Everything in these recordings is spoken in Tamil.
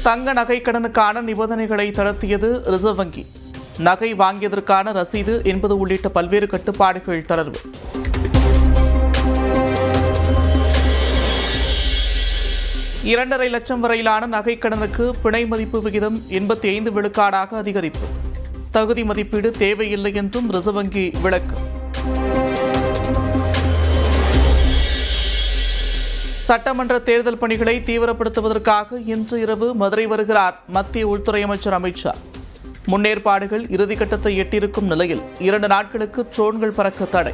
தங்க நகை கடனுக்கான நிபந்தனைகளை தளர்த்தியது ரிசர்வ் வங்கி. நகை வாங்கியதற்கான ரசீது என்பது உள்ளிட்ட பல்வேறு கட்டுப்பாடுகள் தளர்வு. இரண்டரை லட்சம் வரையிலான நகை கடனுக்கு பிணை மதிப்பு விகிதம் 85 விழுக்காடாக அதிகரிப்பு. தகுதி மதிப்பீடு தேவையில்லை என்றும் ரிசர்வ் வங்கி விளக்கம். சட்டமன்ற தேர்தல் பணிகளை தீவிரப்படுத்துவதற்காக இன்று இரவு மதுரை வருகிறார் மத்திய உள்துறை அமைச்சர் அமித் ஷா. முன்னேற்பாடுகள் இறுதிக்கட்டத்தை எட்டியிருக்கும் நிலையில் 2 நாட்களுக்கு ட்ரோன்கள் பறக்க தடை.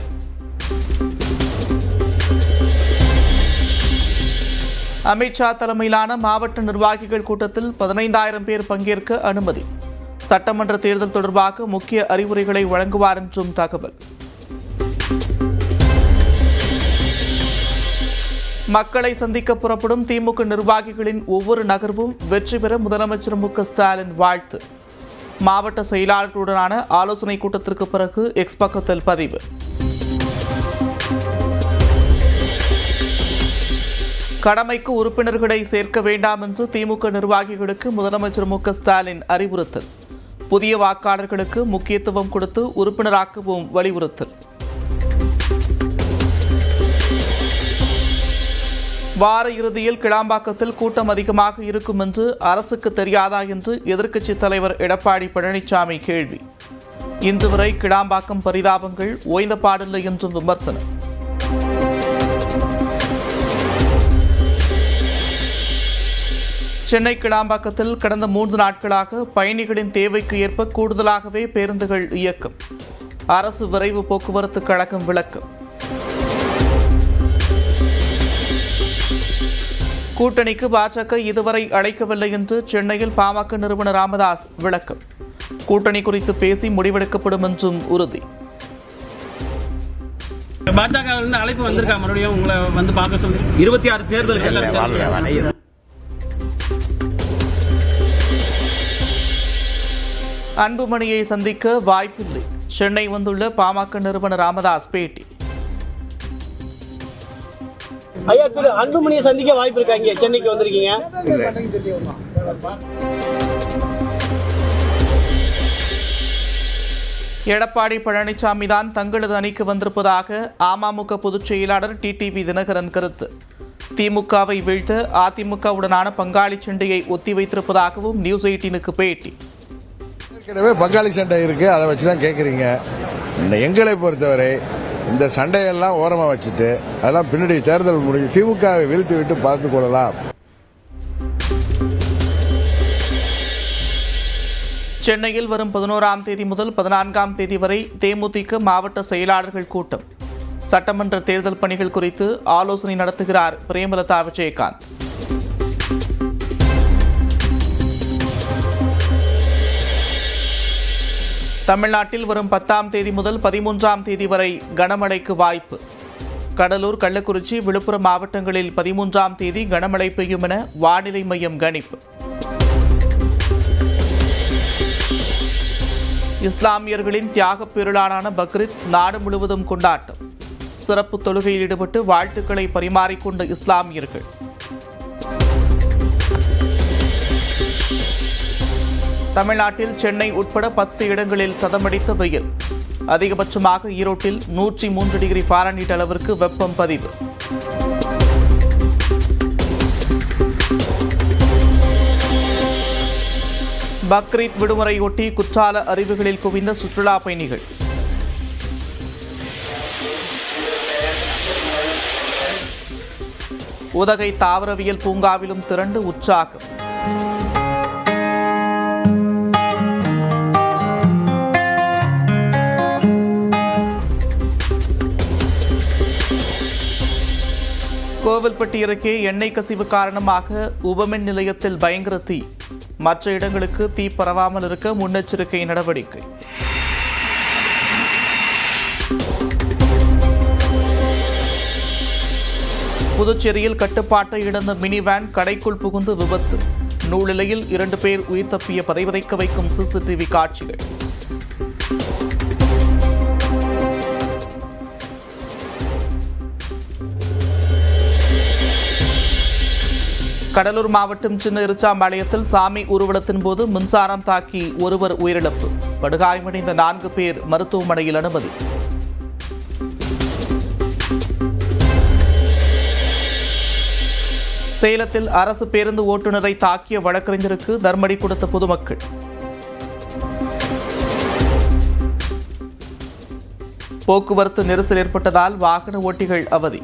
அமித் ஷா தலைமையிலான மாவட்ட நிர்வாகிகள் கூட்டத்தில் 15,000 பேர் பங்கேற்க அனுமதி. சட்டமன்ற தேர்தல் தொடர்பாக முக்கிய அறிவுரைகளை வழங்குவார் என்றும் தகவல். மக்களை சந்திக்க புறப்படும் திமுக நிர்வாகிகளின் ஒவ்வொரு நகர்வும் வெற்றி பெற முதலமைச்சர் மு.க.ஸ்டாலின் வாழ்த்து. மாவட்ட செயலாளர்களுடனான ஆலோசனைக் கூட்டத்திற்கு பிறகு எக்ஸ் பக்கத்தில் பதிவு. கடமைக்கு உறுப்பினர்களை சேர்க்க வேண்டாம் என்று திமுக நிர்வாகிகளுக்கு முதலமைச்சர் மு.க.ஸ்டாலின் அறிவுறுத்தல். புதிய வாக்காளர்களுக்கு முக்கியத்துவம் கொடுத்து உறுப்பினராக்கவும் வலியுறுத்தல். வார இறுதியில் கிளாம்பாக்கத்தில் கூட்டம் அதிகமாக இருக்கும் என்று அரசுக்கு தெரியாதா என்று எதிர்க்கட்சித் தலைவர் எடப்பாடி பழனிசாமி கேள்வி. இன்று வரை கிளாம்பாக்கம் பரிதாபங்கள் ஓய்ந்த பாடில்லை என்றும் விமர்சனம். சென்னை கிளாம்பாக்கத்தில் கடந்த 3 நாட்களாக பயணிகளின் தேவைக்கு ஏற்ப கூடுதலாகவே பேருந்துகள் இயக்கம். அரசு விரைவு போக்குவரத்து கழகம் விளக்கம். கூட்டணிக்கு பாஜக இதுவரை அழைக்கவில்லை என்று சென்னையில் பாமக நிறுவனர் ராமதாஸ் விளக்கம். கூட்டணி குறித்து பேசி முடிவெடுக்கப்படும் என்றும் உறுதி. பாஜக அழைப்பு வந்திருக்கா? மறுபடியும் உங்களை வந்து பார்க்க சொல்லி 26 தேர்தல் அன்புமணியை சந்திக்க வாய்ப்பில்லை. சென்னை வந்துள்ள பாமக நிறுவனர் ராமதாஸ் பேட்டி. ஐயா, திரு அன்புமணியை சந்திக்க வாய்ப்பு இருக்காங்க. சென்னைக்கு வந்திருக்கீங்க. எடப்பாடி பழனிசாமி தான் தங்களது அணிக்கு வந்திருப்பதாக அமமுக பொதுச் செயலாளர் டிடிவி தினகரன் கருத்து. திமுகவை வீழ்த்த அதிமுகவுடனான பங்காளி சண்டையை ஒத்திவைத்திருப்பதாகவும் நியூஸ் 18க்கு பேட்டி. ஏற்கனவே பங்காளி சண்டை இருக்கு, அதை வச்சுதான் கேட்குறீங்க. எங்களை பொறுத்தவரை இந்த சண்டையெல்லாம் ஓரமாக வச்சுட்டு அதெல்லாம் பின்னாடி தேர்தல் முடிஞ்சு திமுகவை வீழ்த்தி விட்டு பார்த்துக் கொள்ளலாம். சென்னையில் வரும் 11ஆம் தேதி முதல் 14ஆம் தேதி வரை தேமுதிக மாவட்ட செயலாளர்கள் கூட்டம். சட்டமன்ற தேர்தல் பணிகள் குறித்து ஆலோசனை நடத்துகிறார் பிரேமலதா விஜயகாந்த். தமிழ்நாட்டில் வரும் 10ஆம் தேதி முதல் 13ஆம் தேதி வரை கனமழைக்கு வாய்ப்பு. கடலூர், கள்ளக்குறிச்சி, விழுப்புரம் மாவட்டங்களில் 13ஆம் தேதி கனமழை பெய்யும் என வானிலை மையம் கணிப்பு. இஸ்லாமியர்களின் தியாகப் பெருநாளான பக்ரீத் நாடு முழுவதும் கொண்டாட்டம். சிறப்பு தொழுகையில் ஈடுபட்டு வாழ்த்துக்களை பரிமாறிக்கொண்ட இஸ்லாமியர்கள். தமிழ்நாட்டில் சென்னை உட்பட 10 இடங்களில் சதமடித்த வெயில். அதிகபட்சமாக ஈரோட்டில் 103 டிகிரி ஃபாரன்ஹீட் அளவிற்கு வெப்பம் பதிவு. பக்ரீத் விடுமுறையொட்டி குற்றால அருவிகளில் குவிந்த சுற்றுலா பயணிகள். உதகை தாவரவியல் பூங்காவிலும் திரண்டு உற்சாகம். கோவில்பட்டி அருகே எண்ணெய் கசிவு காரணமாக உபமின் நிலையத்தில் பயங்கர தீ. மற்ற இடங்களுக்கு தீ பரவாமல் இருக்க முன்னெச்சரிக்கை நடவடிக்கை. புதுச்சேரியில் கட்டுப்பாட்டை இழந்த மினி வேன் கடைக்குள் புகுந்து விபத்து. நூலிலையில் 2 பேர் உயிர் தப்பிய பதைவதைக்க வைக்கும் சிசிடிவி காட்சிகள். கடலூர் மாவட்டம் சின்ன இருச்சாம்பாளையத்தில் சாமி ஊர்வலத்தின் போது மின்சாரம் தாக்கி ஒருவர் உயிரிழப்பு. படுகாயமடைந்த 4 பேர் மருத்துவமனையில் அனுமதி. சேலத்தில் அரசு பேருந்து ஓட்டுநரை தாக்கிய வழக்கறிஞருக்கு தர்மடி கொடுத்த பொதுமக்கள். போக்குவரத்து நெரிசல் ஏற்பட்டதால் வாகன ஓட்டிகள் அவதி.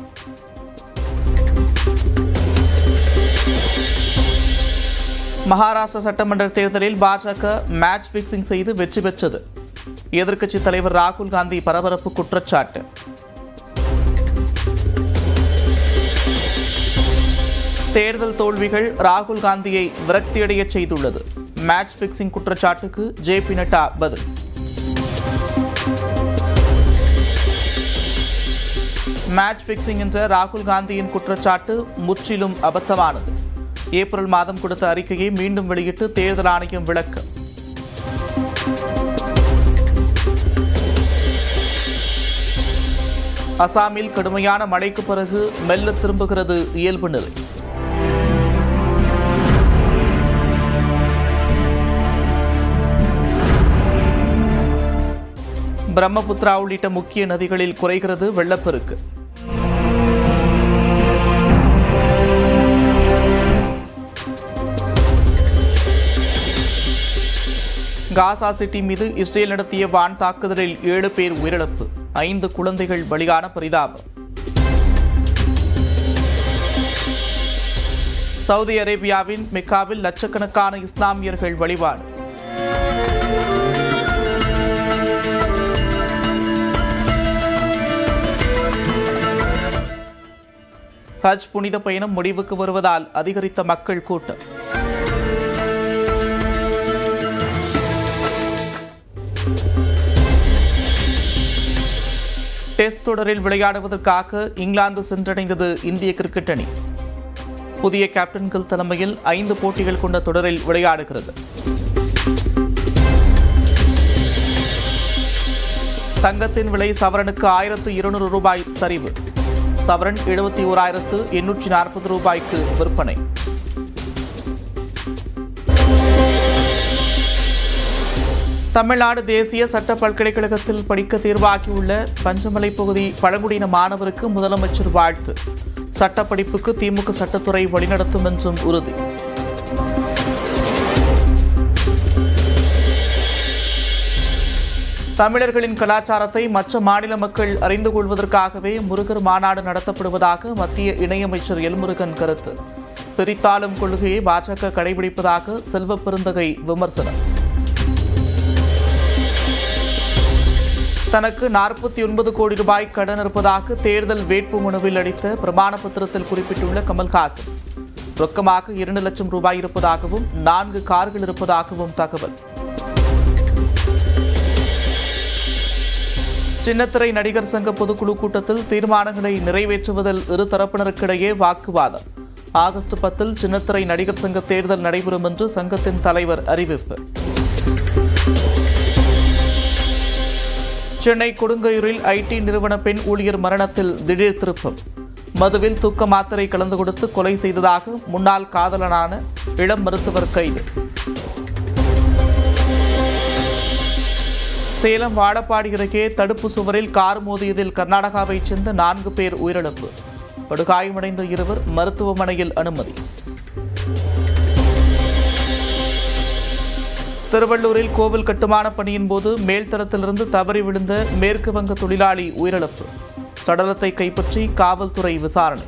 மகாராஷ்டிரா சட்டமன்ற தேர்தலில் பாஜக மேட்ச் பிக்சிங் செய்து வெற்றி பெற்றது. எதிர்க்கட்சித் தலைவர் ராகுல் காந்தி பரபரப்பு குற்றச்சாட்டு. தேர்தல் தோல்விகள் ராகுல் காந்தியை விரக்தியடைய செய்துள்ளது. மேட்ச் பிக்சிங் குற்றச்சாட்டுக்கு ஜே.பி. நட்டா பதில். மேட்ச் பிக்சிங் என்ற ராகுல் காந்தியின் குற்றச்சாட்டு முற்றிலும் அபத்தமானது. ஏப்ரல் மாதம் கொடுத்த அறிக்கையை மீண்டும் வெளியிட்டு தேர்தல் ஆணையம் விளக்கம். அசாமில் கடுமையான மழைக்கு பிறகு மெல்ல திரும்புகிறது இயல்பு நிலை. பிரம்மபுத்திரா உள்ளிட்ட முக்கிய நதிகளில் குறைகிறது வெள்ளப்பெருக்கு. காசா சிட்டி மீது இஸ்ரேல் நடத்திய வான் தாக்குதலில் 7 பேர் உயிரிழப்பு, 5 குழந்தைகள் பலியான பரிதாபம். சவுதி அரேபியாவின் மெக்காவில் லட்சக்கணக்கான இஸ்லாமியர்கள் வழிபாடு. ஹஜ் புனித பயணம் முடிவுக்கு வருவதால் அதிகரித்த மக்கள் கூட்டம். டெஸ்ட் தொடரில் விளையாடுவதற்காக இங்கிலாந்து சென்றடைந்தது இந்திய கிரிக்கெட் அணி. புதிய கேப்டன்கள் தலைமையில் 5 போட்டிகள் கொண்ட தொடரில் விளையாடுகிறது. தங்கத்தின் விலை சவரனுக்கு 1200 ரூபாய் சரிவு. சவரன் 71,840 ரூபாய்க்கு விற்பனை. தமிழ்நாடு தேசிய சட்ட பல்கலைக்கழகத்தில் படிக்க தேர்வாகியுள்ள பஞ்சமலை பகுதி பழங்குடியின மாணவருக்கு முதலமைச்சர் வாழ்த்து. சட்டப்படிப்புக்கு திமுக சட்டத்துறை வழிநடத்தும் என்றும் உறுதி. தமிழர்களின் கலாச்சாரத்தை மற்ற மாநில மக்கள் அறிந்து கொள்வதற்காகவே முருகர் மாநாடு நடத்தப்படுவதாக மத்திய இணையமைச்சர் எல்முருகன் கருத்து. பிரித்தாளும் கொள்கையை பாஜக கடைபிடிப்பதாக செல்வ பெருந்தகை விமர்சனம். தனக்கு 49 கோடி ரூபாய் கடன் இருப்பதாக தேர்தல் வேட்புமனுவில் அளித்த பிரமாண பத்திரத்தில் குறிப்பிட்டுள்ள கமல்ஹாசன். ரொக்கமாக 2 லட்சம் ரூபாய் இருப்பதாகவும் 4 கார்கள் இருப்பதாகவும் தகவல். சின்னத்திரை நடிகர் சங்க பொதுக்குழு கூட்டத்தில் தீர்மானங்களை நிறைவேற்றுவதில் இரு தரப்பினருக்கிடையே வாக்குவாதம். ஆகஸ்ட் 10 சின்னத்திரை நடிகர் சங்க தேர்தல் நடைபெறும் என்று சங்கத்தின் தலைவர் அறிவிப்பு. சென்னை கொடுங்கையூரில் ஐடி நிறுவன பெண் ஊழியர் மரணத்தில் திடீர் திருப்பம். மதுவில் தூக்க மாத்திரை கலந்து கொடுத்து கொலை செய்ததாக முன்னாள் காதலனான இளம் மருத்துவர் கைது. சேலம் வாழப்பாடி அருகே தடுப்பு சுவரில் கார் மோதியதில் கர்நாடகாவைச் சேர்ந்த 4 பேர் உயிரிழப்பு. படுகாயமடைந்த 2 மருத்துவமனையில் அனுமதி. திருவள்ளூரில் கோவில் கட்டுமான பணியின் போது மேல்தளத்திலிருந்து தவறி விழுந்த மேற்கு வங்க தொழிலாளி உயிரிழப்பு. சடலத்தை கைப்பற்றி காவல்துறை விசாரணை.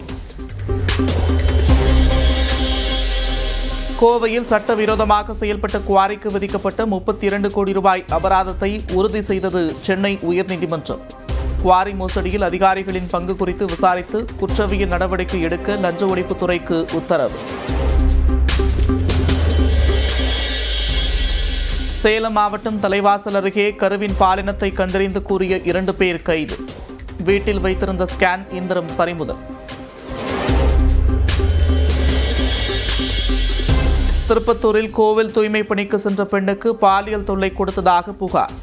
கோவையில் சட்டவிரோதமாக செயல்பட்ட குவாரிக்கு விதிக்கப்பட்ட 32 கோடி ரூபாய் அபராதத்தை உறுதி செய்தது சென்னை உயர்நீதிமன்றம். குவாரி மோசடியில் அதிகாரிகளின் பங்கு குறித்து விசாரித்து குற்றவியல் நடவடிக்கை எடுக்க லஞ்ச ஒழிப்புத்துறைக்கு உத்தரவு. சேலம் மாவட்டம் தலைவாசல் அருகே கருவின் பாலினத்தை கண்டறிந்து கூறிய 2 பேர் கைது. வீட்டில் வைத்திருந்த ஸ்கேன் இயந்திரம் பறிமுதல். திருப்பத்தூரில் கோவில் தூய்மை பணிக்கு சென்ற பெண்ணுக்கு பாலியல் தொல்லை கொடுத்ததாக புகார்.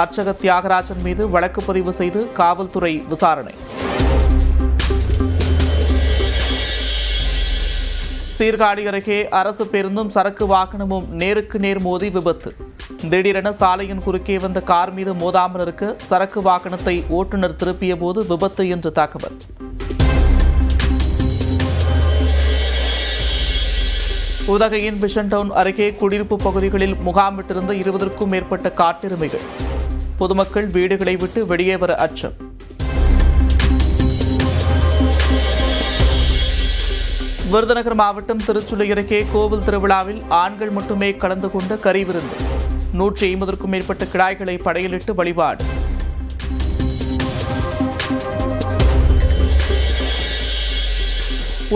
அர்ச்சக தியாகராஜன் மீது வழக்கு பதிவு செய்து காவல்துறை விசாரணை. சீர்காழி அருகே அரசு பேருந்தும் சரக்கு வாகனமும் நேருக்கு நேர் மோதி விபத்து. திடீரென சாலையின் குறுக்கே வந்த கார் மீது மோதாமல் இருக்க சரக்கு வாகனத்தை ஓட்டுநர் திருப்பிய போது விபத்து என்று தகவல். உதகையின் பிஷன் டவுன் அருகே குடியிருப்பு பகுதிகளில் முகாமிட்டிருந்த 20க்கும் மேற்பட்ட காட்டெருமைகள். பொதுமக்கள் வீடுகளை விட்டு வெளியே வர அச்சம். விருதுநகர் மாவட்டம் திருச்சுழி அருகே கோவில் திருவிழாவில் ஆண்கள் மட்டுமே கலந்து கொண்ட கறிவிருந்து. 150க்கும் மேற்பட்ட கிடாய்களை படையலிட்டு வழிபாடு.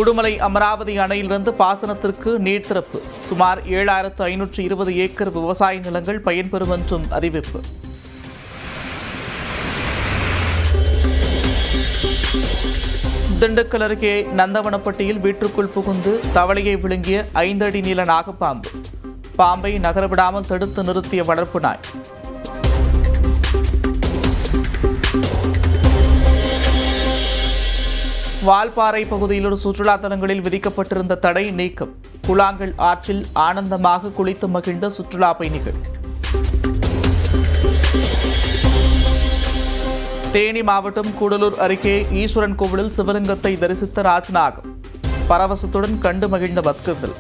உடுமலை அமராவதி அணையிலிருந்து பாசனத்திற்கு நீர் திறப்பு. சுமார் 7520 ஏக்கர் விவசாய நிலங்கள் பயன்பெறும் என்றும் அறிவிப்பு. திண்டுக்கல் அருகே நந்தவனப்பட்டியில் வீட்டுக்குள் புகுந்து தவளையை விழுங்கிய 5 அடி நீள நாகப்பாம்பு. பாம்பை நகரவிடாமல் தடுத்து நிறுத்திய வளர்ப்பு நாய். வால்பாறை பகுதியில் ஒரு சுற்றுலா தலங்களில் விதிக்கப்பட்டிருந்த தடை நீக்கம். குளாங்கல் ஆற்றில் ஆனந்தமாக குளித்து மகிழ்ந்த சுற்றுலா பயணிகள். தேனி மாவட்டம் கூடலூர் அருகே ஈஸ்வரன் கோவிலில் சிவலிங்கத்தை தரிசித்த ராஜநாகம். பரவசத்துடன் கண்டு மகிழ்ந்த பக்தர்கள்.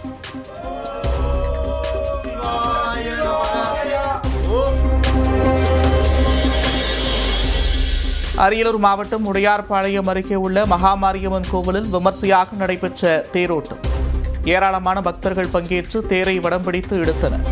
அரியலூர் மாவட்டம் உடையார்பாளையம் அருகே உள்ள மகாமாரியம்மன் கோவிலில் விமர்சையாக நடைபெற்ற தேரோட்டம். ஏராளமான பக்தர்கள் பங்கேற்று தேரை வடம் பிடித்து இழுத்தனர்.